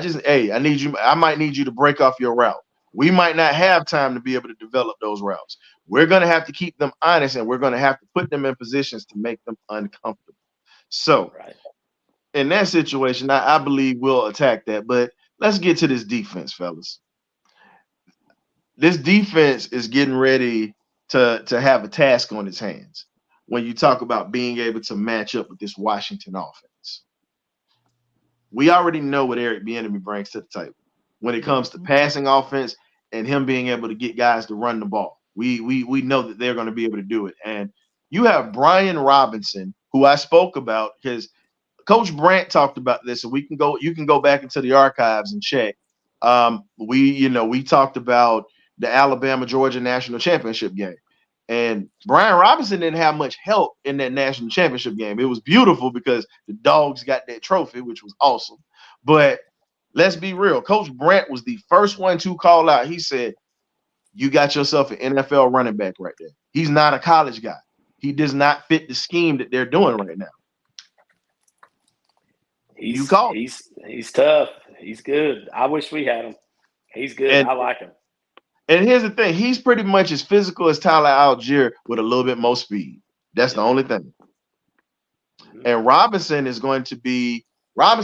need you. I might need you to break off your route. We might not have time to be able to develop those routes. We're going to have to keep them honest, and we're going to have to put them in positions to make them uncomfortable. So in that situation, I believe we'll attack that. But let's get to this defense, fellas. This defense is getting ready to have a task on its hands when you talk about being able to match up with this Washington offense. We already know what Eric Bieniemy brings to the table when it comes to passing offense and him being able to get guys to run the ball. We know that they're going to be able to do it. And you have Brian Robinson, who I spoke about, because Coach Brandt talked about this, and you can go back into the archives and check. We talked about the Alabama-Georgia national championship game. And Brian Robinson didn't have much help in that national championship game. It was beautiful because the Dogs got that trophy, which was awesome. But let's be real. Coach Brandt was the first one to call out. He said, you got yourself an NFL running back right there. He's not a college guy. He does not fit the scheme that they're doing right now. He's tough. He's good. I wish we had him. He's good. I like him. And here's the thing. He's pretty much as physical as Tyler Algier with a little bit more speed. That's the only thing. And Robinson is going to be one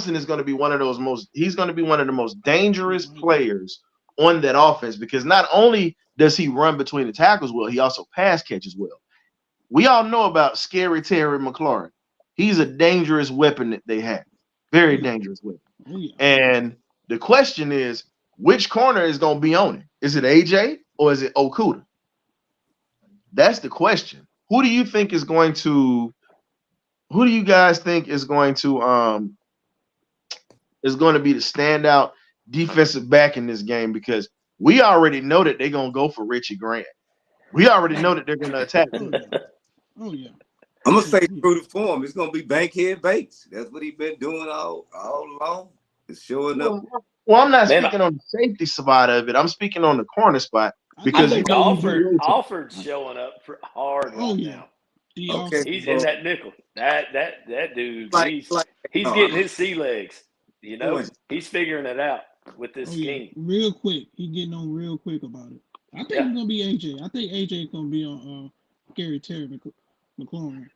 of the most dangerous players on that offense, because not only does he run between the tackles well, he also pass catches well. We all know about Scary Terry McLaurin. He's a dangerous weapon that they have. Very dangerous weapon. And the question is, which corner is going to be on it? Is it AJ or is it Okuda? That's the question. Who do you guys think is going to be the standout defensive back in this game? Because we already know that they're going to go for Richie Grant. We already know that they're going to attack him. Oh, yeah. I'm going to say true to form. It's going to be Bankhead Bates. That's what he's been doing all along. It's showing up. Well, I'm not speaking on the safety side of it. I'm speaking on the corner spot. Because Alford's showing up hard now. Okay. He's in that nickel. That dude, he's getting his sea legs. You know, he's figuring it out with this scheme. Real quick. He's getting on real quick about it. I think it's gonna be AJ. I think AJ is gonna be on Gary Terry McLaurin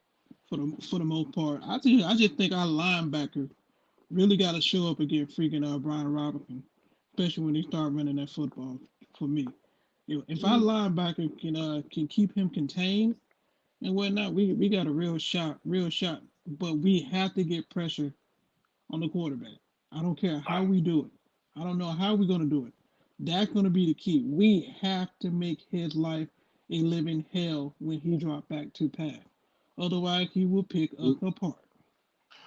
for the most part. I just think our linebacker really got to show up and get freaking Brian Robinson, especially when they start running that football. For me, if our linebacker can keep him contained and whatnot, we got a real shot. But we have to get pressure on the quarterback. I don't care how we do it. I don't know how we're gonna do it. That's gonna be the key. We have to make his life a living hell when he drops back to pass. Otherwise, he will pick us apart.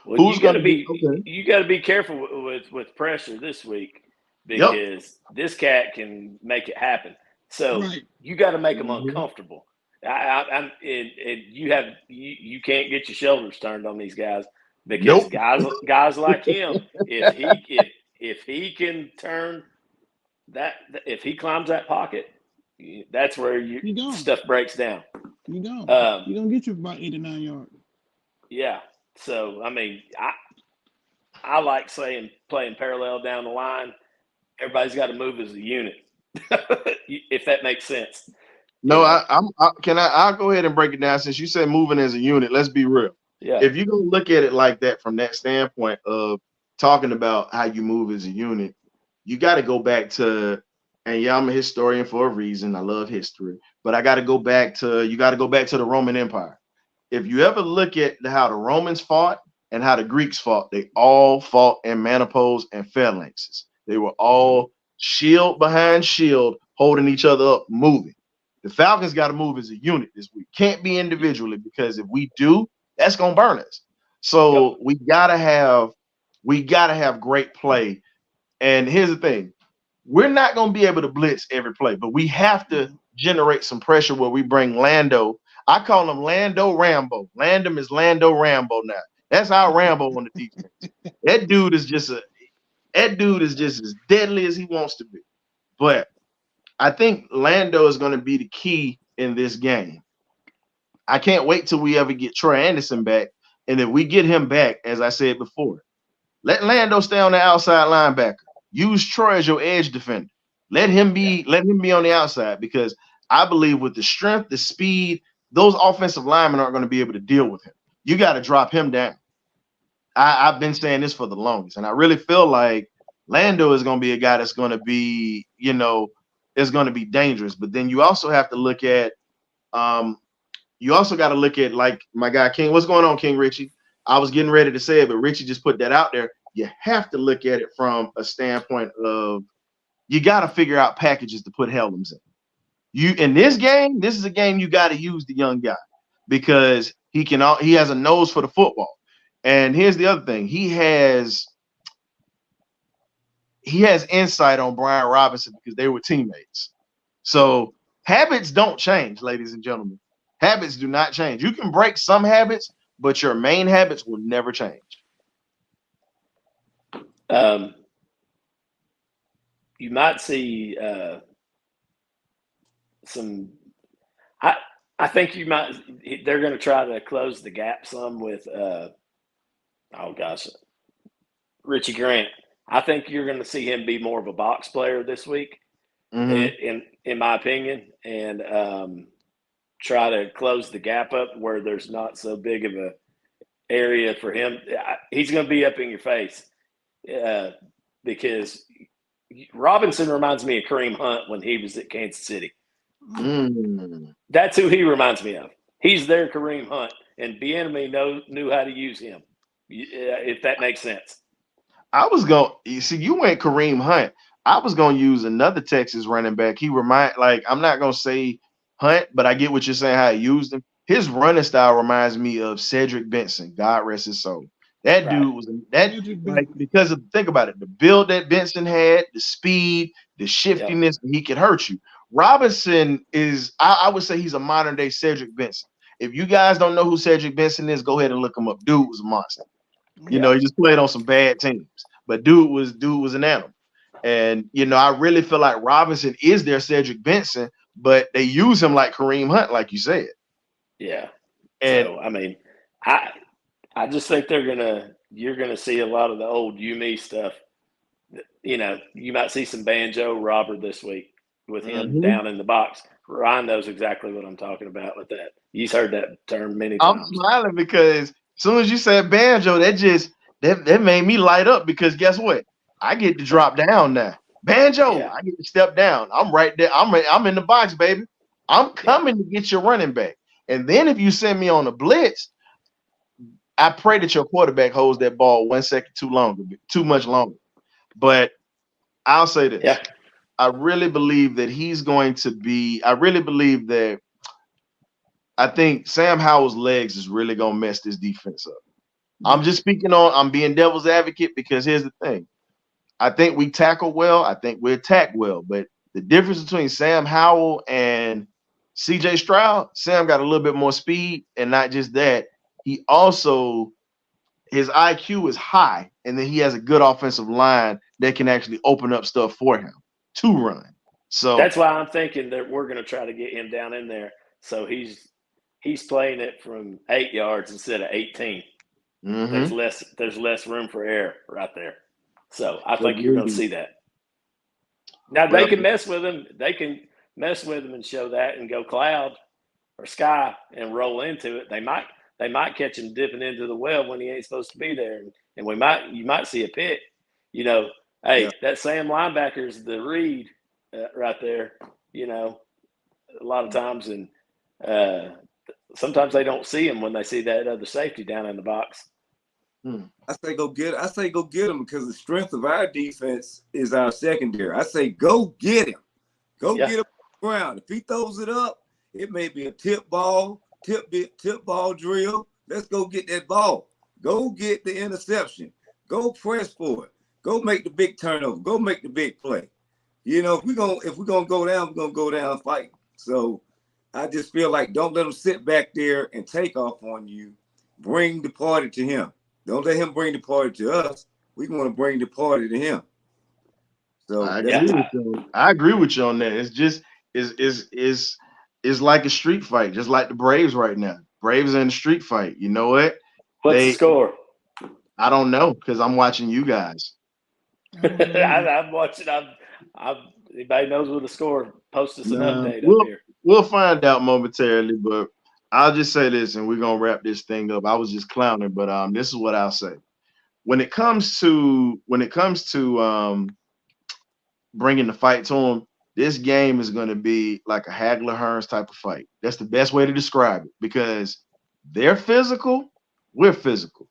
Well, you got to be careful with pressure this week, because this cat can make it happen. So you got to make them uncomfortable. You can't get your shoulders turned on these guys, because Nope. guys like him, if he can turn that, if he climbs that pocket, that's where He gone. stuff breaks down. You gone. Um, He gonna get you about 8 or 9 yards. Yeah. So I mean, I like playing parallel down the line. Everybody's got to move as a unit, if that makes sense. No, You know? I'll go ahead and break it down since you said moving as a unit. Let's be real. Yeah. If you're gonna look at it like that from that standpoint of talking about how you move as a unit, you got to go back to, and yeah, I'm a historian for a reason. I love history, but I got to go back to, you got to go back to the Roman Empire. If you ever look at how the Romans fought and how the Greeks fought, they all fought in maniples and phalanxes. They were all shield behind shield, holding each other up, moving. The Falcons got to move as a unit this week. Can't be individually, because if we do, that's gonna burn us. So we gotta have great play. And here's the thing: we're not gonna be able to blitz every play, but we have to generate some pressure where we bring Lando. I call him Lando Rambo. Landon is Lando Rambo now. That's our Rambo on the defense. That dude is just as deadly as he wants to be. But I think Lando is going to be the key in this game. I can't wait till we ever get Troy Anderson back. And if we get him back, as I said before, let Lando stay on the outside linebacker. Use Troy as your edge defender. Let him be on the outside, because I believe with the strength, the speed, those offensive linemen aren't going to be able to deal with him. You got to drop him down. I've been saying this for the longest, and I really feel like Lando is going to be a guy that's going to be, is going to be dangerous. But then you also have to look at, like my guy King. What's going on, King Richie? I was getting ready to say it, but Richie just put that out there. You have to look at it from a standpoint of, you got to figure out packages to put Helms in. In this game, this is a game you got to use the young guy, because he has a nose for the football. And here's the other thing: he has insight on Brian Robinson because they were teammates. So habits don't change, ladies and gentlemen. Habits do not change. You can break some habits, but your main habits will never change. You might see some. I think you might. They're going to try to close the gap some with. Richie Grant. I think you're going to see him be more of a box player this week, in my opinion, and try to close the gap up where there's not so big of a area for him. He's going to be up in your face because Robinson reminds me of Kareem Hunt when he was at Kansas City. That's who he reminds me of. He's their Kareem Hunt, and Bieniemy knew how to use him, if that makes sense. You went Kareem Hunt. I was going to use another Texas running back. I'm not going to say Hunt, but I get what you're saying, how he used him. His running style reminds me of Cedric Benson. God rest his soul. That dude was because think about it, the build that Benson had, the speed, the shiftiness, he could hurt you. Robinson is, I would say he's a modern day Cedric Benson. If you guys don't know who Cedric Benson is, go ahead and look him up. Dude was a monster. He just played on some bad teams, but dude was an animal. And I really feel like Robinson is their Cedric Benson, but they use him like Kareem Hunt, like you said. Yeah. And so, I mean, I just think you're gonna see a lot of the old me stuff. You might see some Banjo Robert this week with him down in the box. Ryan knows exactly what I'm talking about with that. He's heard that term many times. I'm smiling because as soon as you said Banjo, that made me light up, because guess what? I get to drop down now. Banjo, I get to step down. I'm right there. I'm in the box, baby. I'm coming to get your running back. And then if you send me on a blitz, I pray that your quarterback holds that ball 1 second too much longer. But I'll say this. Yeah. I really believe that I think Sam Howell's legs is really going to mess this defense up. I'm being devil's advocate, because here's the thing. I think we tackle well. I think we attack well. But the difference between Sam Howell and CJ Stroud, Sam got a little bit more speed, and not just that. He also his IQ is high, and then he has a good offensive line that can actually open up stuff for him to run. So that's why I'm thinking that we're going to try to get him down in there. So he's playing it from 8 yards instead of 18. mm-hmm. There's less room for error right there. So I think you're going to see that. Now they can mess with him. They can mess with him and show that and go cloud or sky and roll into it. They might catch him dipping into the well when he ain't supposed to be there, and you might see a pick. You know, hey, that Sam linebacker's the read right there. You know, a lot of times, and sometimes they don't see him when they see that other safety down in the box. I say go get him because the strength of our defense is our secondary. I say go get him. Go get him on the ground. If he throws it up, it may be a tip ball drill. Let's go get that ball. Go get the interception. Go press for it. Go make the big turnover. Go make the big play. You know, if we're gonna go down, we're gonna go down fighting. So I just feel like don't let him sit back there and take off on you. Bring the party to him. Don't let him bring the party to us. We want to bring the party to him. So I agree with you on that. It's just is like a street fight, just like the Braves right now. Braves are in a street fight. You know what? What's the score? I don't know because I'm watching you guys. I'm watching. Anybody knows what the score? Post us an update up here. We'll find out momentarily, but I'll just say this, and we're gonna wrap this thing up. I was just clowning, but this is what I'll say. When it comes to bringing the fight to them, this game is going to be like a Hagler-Hearns type of fight. That's the best way to describe it because they're physical, we're physical.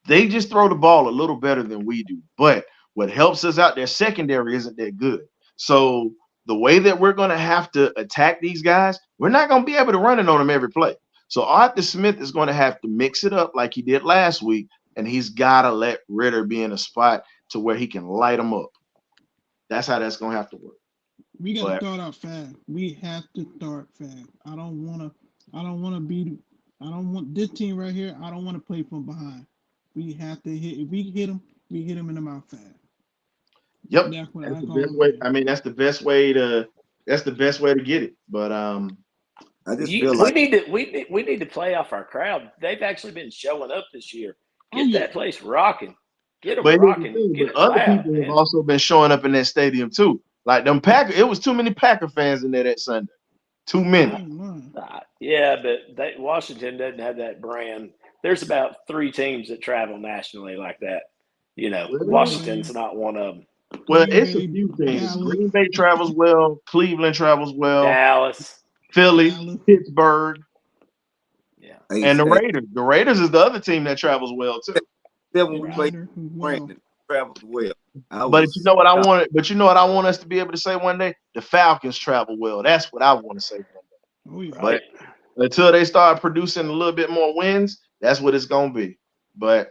They just throw the ball a little better than we do, but what helps us out, their secondary isn't that good. So the way that we're going to have to attack these guys, we're not going to be able to run it on them every play. So Arthur Smith is going to have to mix it up like he did last week, and he's got to let Ritter be in a spot to where he can light them up. That's how that's going to have to work. We got to start out fast. We have to start fast. I don't want this team right here. I don't want to play from behind. We have to hit. If we hit them, we hit them in the mouth fast. Yep. That's the best way. I mean, that's the best way to get it. But I just feel like we need to play off our crowd. They've actually been showing up this year. Get that place rocking. Get them rocking. Get other people have also been showing up in that stadium too. Like them Packer, it was too many Packer fans in there that Sunday. Too many. Yeah, but Washington doesn't have that brand. There's about 3 teams that travel nationally like that. You know, Washington's not one of them. Well, it's a few things. Green Bay travels well. Cleveland travels well. Dallas. Philly. Pittsburgh. Yeah. And the Raiders. The Raiders is the other team that travels well, too. When we played Brandon, travels well. But you know what I want? But you know what I want us to be able to say one day? The Falcons travel well. That's what I want to say one day. But until they start producing a little bit more wins, that's what it's going to be. But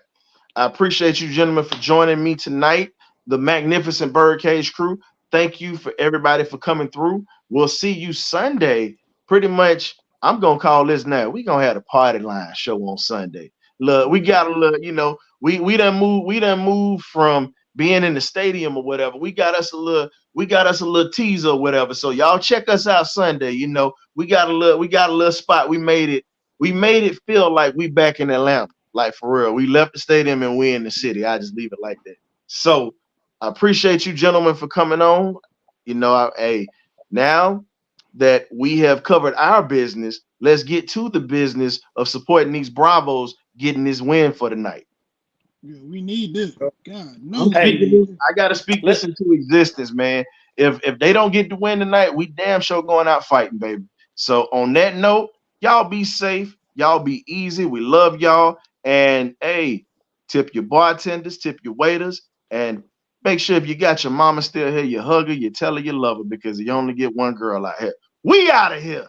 I appreciate you gentlemen for joining me tonight. The magnificent BirdCage crew. Thank you for everybody for coming through. We'll see you Sunday. Pretty much, I'm going to call this now. We're going to have a party line show on Sunday. Look, we got a little, you know, we done moved from being in the stadium or whatever. We got us a little teaser or whatever. So y'all check us out Sunday. You know, we got a little spot. We made it feel like we back in Atlanta. Like for real. We left the stadium and we in the city. I just leave it like that. So I appreciate you gentlemen for coming on. You know, now that we have covered our business, let's get to the business of supporting these Bravos getting this win for the night. Yeah, we need this. God, no. I gotta speak this into existence, man. If they don't get the win tonight, we damn sure going out fighting, baby. So on that note, y'all be safe. Y'all be easy. We love y'all. And hey, tip your bartenders, tip your waiters, and make sure if you got your mama still here, you hug her, you tell her you love her because you only get one girl out here. We out of here.